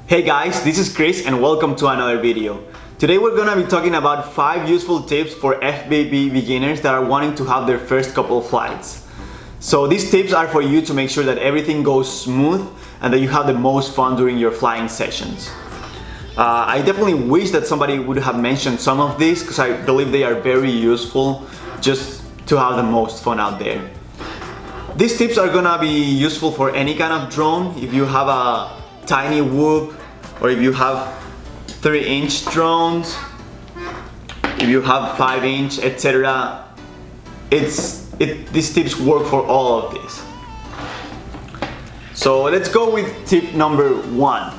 Hey guys, this is Chris and welcome to another video. Today we're gonna be talking about 5 useful tips for FPV beginners that are wanting to have their first couple of flights. So these tips are for you to make sure that everything goes smooth and that you have the most fun during your flying sessions. I definitely wish that somebody would have mentioned some of these because I believe they are very useful just to have the most fun out there. These tips are gonna be useful for any kind of drone. If you have a tiny whoop, or if you have 3-inch drones, if you have 5-inch, etc. These tips work for all of these. So let's go with tip number 1.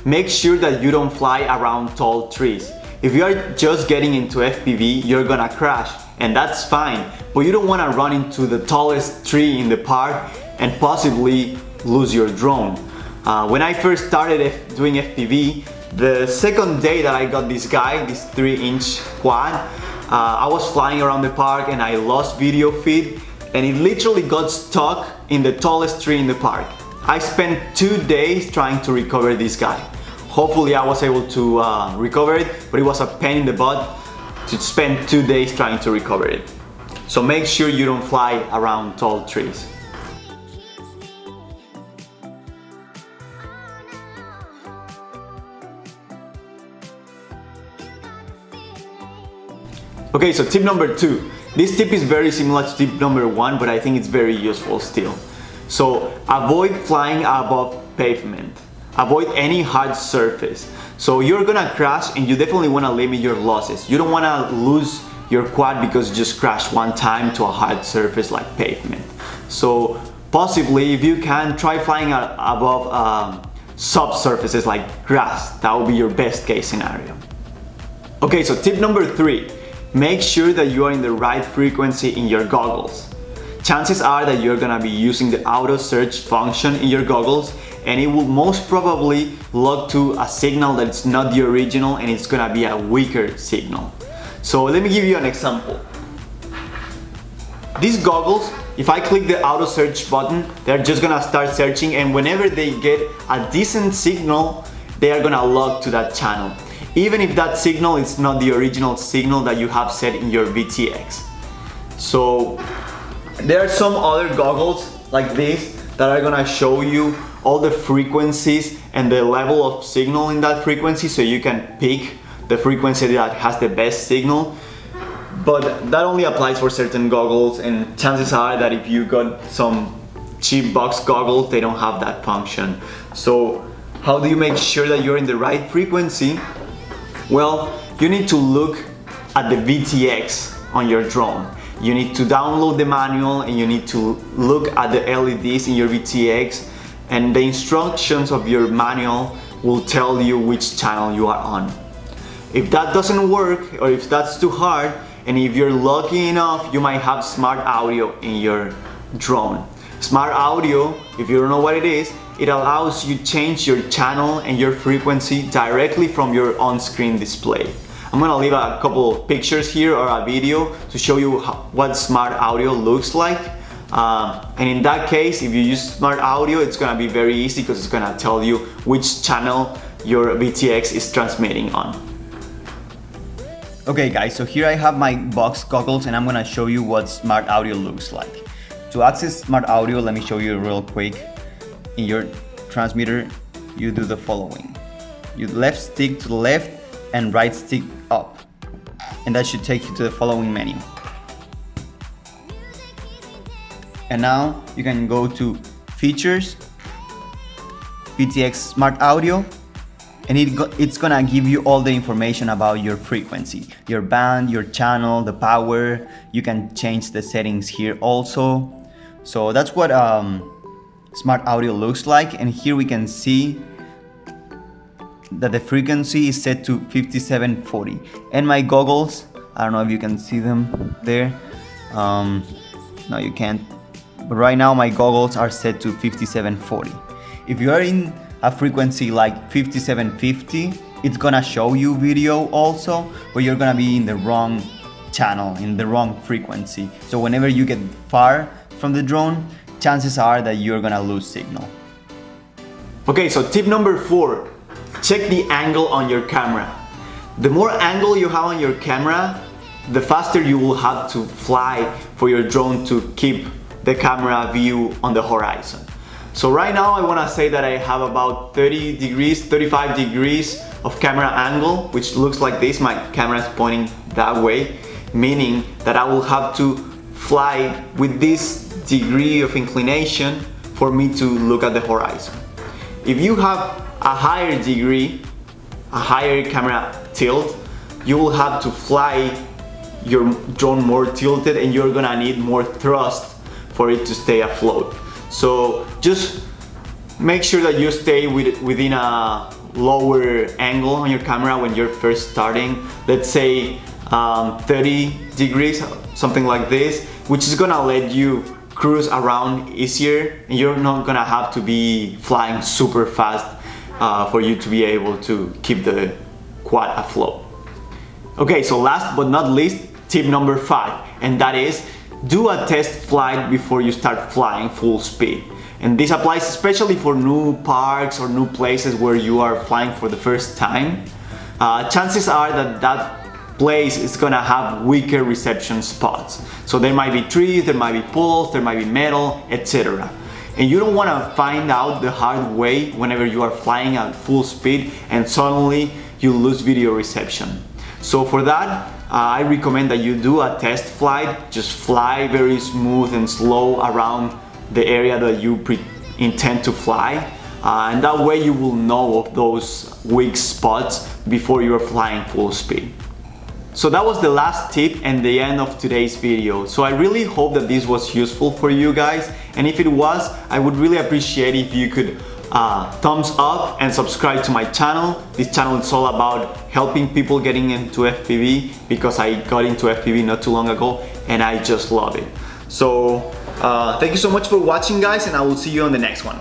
Make sure that you don't fly around tall trees. If you are just getting into FPV, you're gonna crash, and that's fine, but you don't wanna run into the tallest tree in the park and possibly lose your drone. When I first started doing FPV, the second day that I got this 3-inch quad, I was flying around the park and I lost video feed, and it literally got stuck in the tallest tree in the park. I spent 2 days trying to recover this guy. Hopefully I was able to recover it, but it was a pain in the butt to spend 2 days trying to recover it. So make sure you don't fly around tall trees. Okay, so tip number 2. This tip is very similar to tip number 1, but I think it's very useful still. So avoid flying above pavement. Avoid any hard surface. So you're gonna crash and you definitely wanna limit your losses. You don't wanna lose your quad because you just crashed one time to a hard surface like pavement. So possibly, if you can, try flying above subsurfaces like grass. That would be your best case scenario. Okay, so tip number 3. Make sure that you are in the right frequency in your goggles. Chances are that you're gonna be using the auto search function in your goggles, and it will most probably log to a signal that's not the original, and it's gonna be a weaker signal. So let me give you an example. These goggles, if I click the auto search button, they're just gonna start searching, and whenever they get a decent signal, they are gonna log to that channel, even if that signal is not the original signal that you have set in your VTX. So there are some other goggles like this that are gonna show you all the frequencies and the level of signal in that frequency, so you can pick the frequency that has the best signal. But that only applies for certain goggles, and chances are that if you got some cheap box goggles, they don't have that function. So how do you make sure that you're in the right frequency? Well, you need to look at the VTX on your drone. You need to download the manual and you need to look at the LEDs in your VTX, and the instructions of your manual will tell you which channel you are on. If that doesn't work, or if that's too hard, and if you're lucky enough, you might have smart audio in your drone. Smart audio, if you don't know what it is, it allows you to change your channel and your frequency directly from your on-screen display. I'm gonna leave a couple of pictures here or a video to show you what smart audio looks like. And in that case, if you use smart audio, it's gonna be very easy because it's gonna tell you which channel your VTX is transmitting on. Okay guys, so here I have my box goggles and I'm gonna show you what smart audio looks like. To access smart audio, let me show you real quick. In your transmitter, you do the following. You left stick to the left and right stick up, and that should take you to the following menu. And now you can go to Features, VTX Smart Audio, and it's gonna give you all the information about your frequency, your band, your channel, the power. You can change the settings here also. So that's what Smart Audio looks like, and here we can see that the frequency is set to 5740, and my goggles, I don't know if you can see them there, no you can't, but right now my goggles are set to 5740. If you are in a frequency like 5750, it's gonna show you video also, but you're gonna be in the wrong channel, in the wrong frequency. So whenever you get far from the drone, chances are that you're gonna lose signal. Okay, so tip number 4, check the angle on your camera. The more angle you have on your camera, the faster you will have to fly for your drone to keep the camera view on the horizon. So right now I want to say that I have about 30 degrees, 35 degrees of camera angle, which looks like this. My camera is pointing that way, meaning that I will have to fly with this degree of inclination for me to look at the horizon. If you have a higher degree, a higher camera tilt, you will have to fly your drone more tilted and you're gonna need more thrust for it to stay afloat. So just make sure that you stay within a lower angle on your camera when you're first starting. Let's say 30 degrees, something like this, which is gonna let you cruise around easier and you're not gonna have to be flying super fast for you to be able to keep the quad afloat. Okay, so last but not least, tip number 5, and that is do a test flight before you start flying full speed. And this applies especially for new parks or new places where you are flying for the first time. Chances are that that place is gonna have weaker reception spots. So there might be trees, there might be poles, there might be metal, etc. And you don't wanna find out the hard way whenever you are flying at full speed and suddenly you lose video reception. So for that, I recommend that you do a test flight. Just fly very smooth and slow around the area that you intend to fly. And that way you will know of those weak spots before you're flying full speed. So that was the last tip and the end of today's video. So I really hope that this was useful for you guys. And if it was, I would really appreciate if you could thumbs up and subscribe to my channel. This channel is all about helping people getting into FPV because I got into FPV not too long ago and I just love it. So thank you so much for watching, guys, and I will see you on the next one.